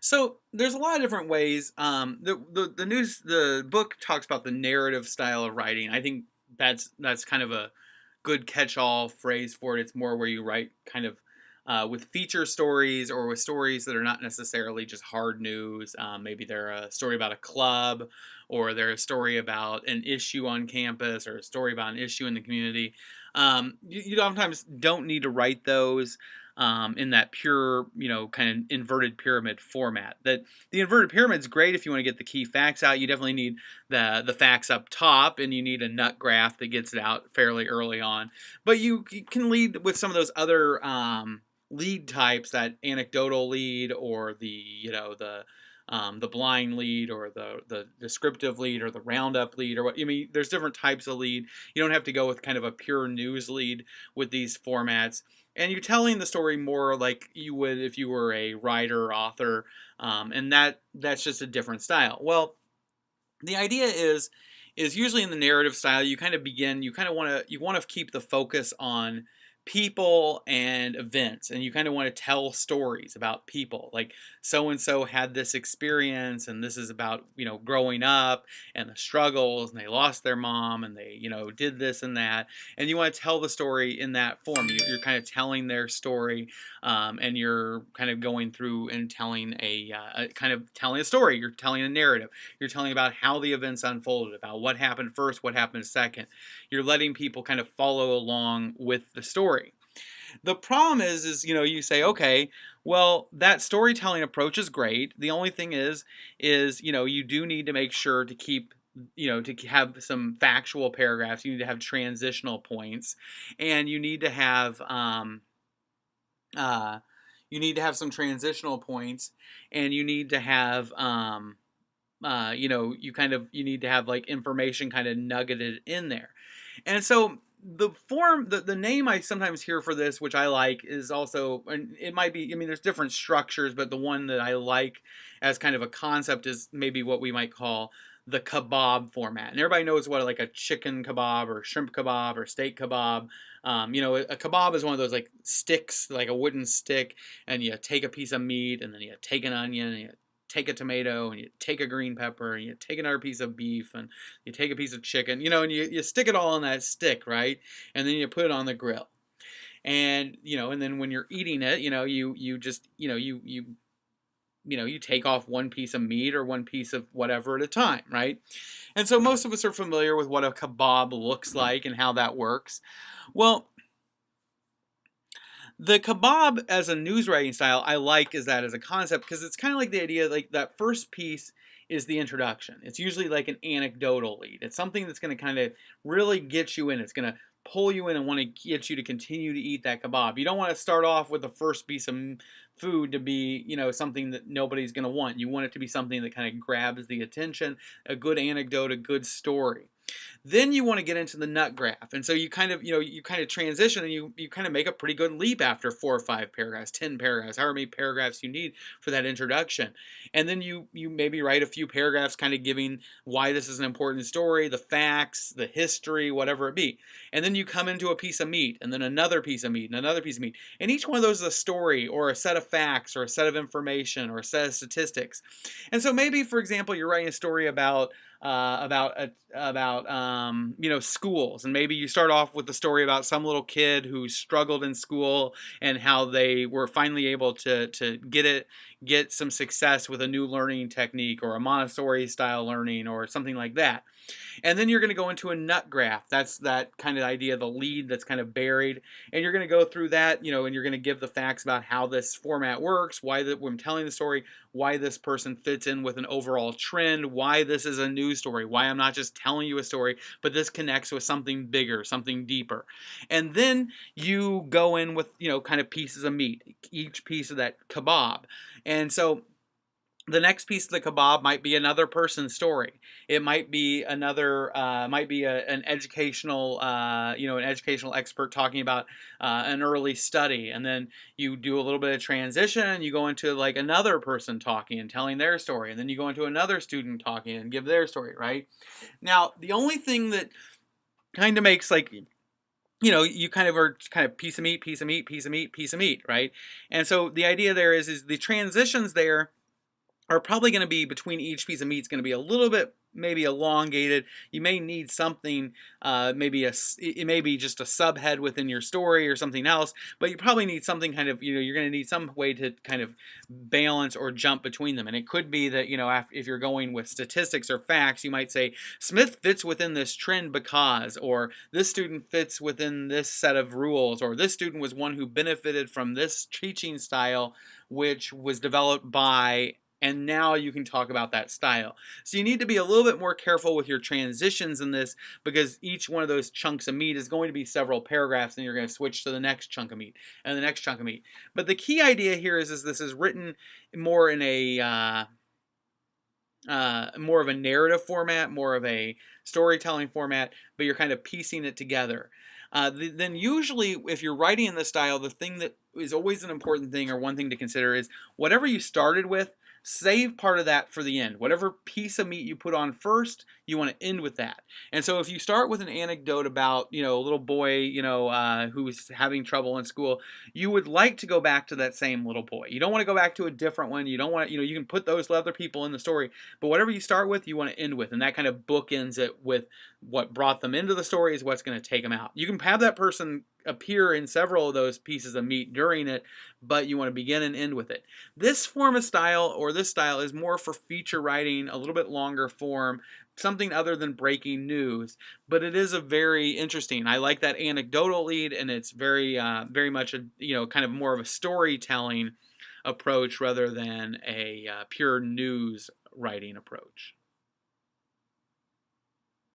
So there's a lot of different ways. The book talks about the narrative style of writing. I think that's kind of a good catch-all phrase for it. It's more where you write kind of with feature stories or with stories that are not necessarily just hard news. Maybe they're a story about a club, or they're a story about an issue on campus, or a story about an issue in the community. You sometimes don't need to write those in that pure, kind of inverted pyramid format. That the inverted pyramid is great if you want to get the key facts out. You definitely need the facts up top, and you need a nut graph that gets it out fairly early on. But you can lead with some of those other lead types, that anecdotal lead, or the blind lead, or the descriptive lead, or the roundup lead, or what. I mean, there's different types of lead. You don't have to go with kind of a pure news lead with these formats, and you're telling the story more like you would if you were a writer or author, and that's just a different style. Well, the idea is usually in the narrative style, you kind of begin, you want to keep the focus on people and events, and you kind of want to tell stories about people, like so and so had this experience, and this is about growing up and the struggles, and they lost their mom, and they did this and that, and you want to tell the story in that form. You're kind of telling their story, and you're kind of going through and telling kind of telling a story. You're telling a narrative. You're telling about how the events unfolded, about what happened first, what happened second. You're letting people kind of follow along with the story. The problem is you say, okay, well, that storytelling approach is great. The only thing is you do need to make sure to keep, to have some factual paragraphs. You need to have transitional points, and uh, you need to have some transitional points, and you need to have you need to have like information kind of nuggeted in there. And so the name I sometimes hear for this, which I like, is also, and it might be, I mean, there's different structures, but the one that I like as kind of a concept is maybe what we might call the kebab format. And everybody knows what like a chicken kebab or shrimp kebab or steak kebab. A kebab is one of those like sticks, like a wooden stick, and you take a piece of meat, and then you take an onion, and you take a tomato, and you take a green pepper, and you take another piece of beef, and you take a piece of chicken, and you stick it all on that stick, right? And then you put it on the grill. And then when you're eating it, you just you take off one piece of meat or one piece of whatever at a time, right? And so most of us are familiar with what a kebab looks like and how that works. Well, the kebab as a news writing style, I like is that as a concept, because it's kind of like the idea, like that first piece is the introduction. It's usually like an anecdotal lead. It's something that's going to kind of really get you in. It's going to pull you in and want to get you to continue to eat that kebab. You don't want to start off with the first piece of food to be, something that nobody's going to want. You want it to be something that kind of grabs the attention, a good anecdote, a good story. Then you want to get into the nut graph. And so you kind of, you kind of transition, and you kind of make a pretty good leap after 4 or 5 paragraphs, 10 paragraphs, however many paragraphs you need for that introduction. And then you maybe write a few paragraphs kind of giving why this is an important story, the facts, the history, whatever it be. And then you come into a piece of meat, and then another piece of meat, and another piece of meat. And each one of those is a story, or a set of facts, or a set of information, or a set of statistics. And so maybe, for example, you're writing a story about schools, and maybe you start off with a story about some little kid who struggled in school, and how they were finally able to get some success with a new learning technique, or a Montessori style learning, or something like that. And then you're going to go into a nut graph. That's that kind of idea, the lead that's kind of buried. And you're going to go through that, and you're going to give the facts about how this format works, when I'm telling the story, why this person fits in with an overall trend, why this is a news story, why I'm not just telling you a story, but this connects with something bigger, something deeper. And then you go in with, kind of pieces of meat, each piece of that kebab. And so the next piece of the kebab might be another person's story. It might be an educational, an educational expert talking about an early study, and then you do a little bit of transition, and you go into like another person talking and telling their story, and then you go into another student talking and give their story, right? Now, the only thing that kind of makes like you kind of are kind of piece of meat, piece of meat, piece of meat, piece of meat, right? And so the idea there is the transitions there are probably going to be, between each piece of meat, is going to be a little bit maybe elongated. You may need something, it may be just a subhead within your story or something else, but you probably need something kind of, you're going to need some way to kind of balance or jump between them. And it could be that, if you're going with statistics or facts, you might say Smith fits within this trend because, or this student fits within this set of rules, or this student was one who benefited from this teaching style which was developed by, and now you can talk about that style. So you need to be a little bit more careful with your transitions in this, because each one of those chunks of meat is going to be several paragraphs, and you're going to switch to the next chunk of meat and the next chunk of meat. But the key idea here is this is written more in a more of a narrative format, more of a storytelling format, but you're kind of piecing it together. Then usually, if you're writing in this style, the thing that is always an important thing, or one thing to consider, is whatever you started with, save part of that for the end. Whatever piece of meat you put on first, you want to end with that. And so if you start with an anecdote about, a little boy, who's having trouble in school, you would like to go back to that same little boy. You don't want to go back to a different one. You don't want to, you can put those other people in the story, but whatever you start with, you want to end with. And that kind of bookends it with what brought them into the story is what's going to take them out. You can have that person appear in several of those pieces of meat during it, but you want to begin and end with it. This form of style, or this style, is more for feature writing, a little bit longer form, something other than breaking news, but it is a very interesting. I like that anecdotal lead, and it's very much a kind of more of a storytelling approach rather than a pure news writing approach.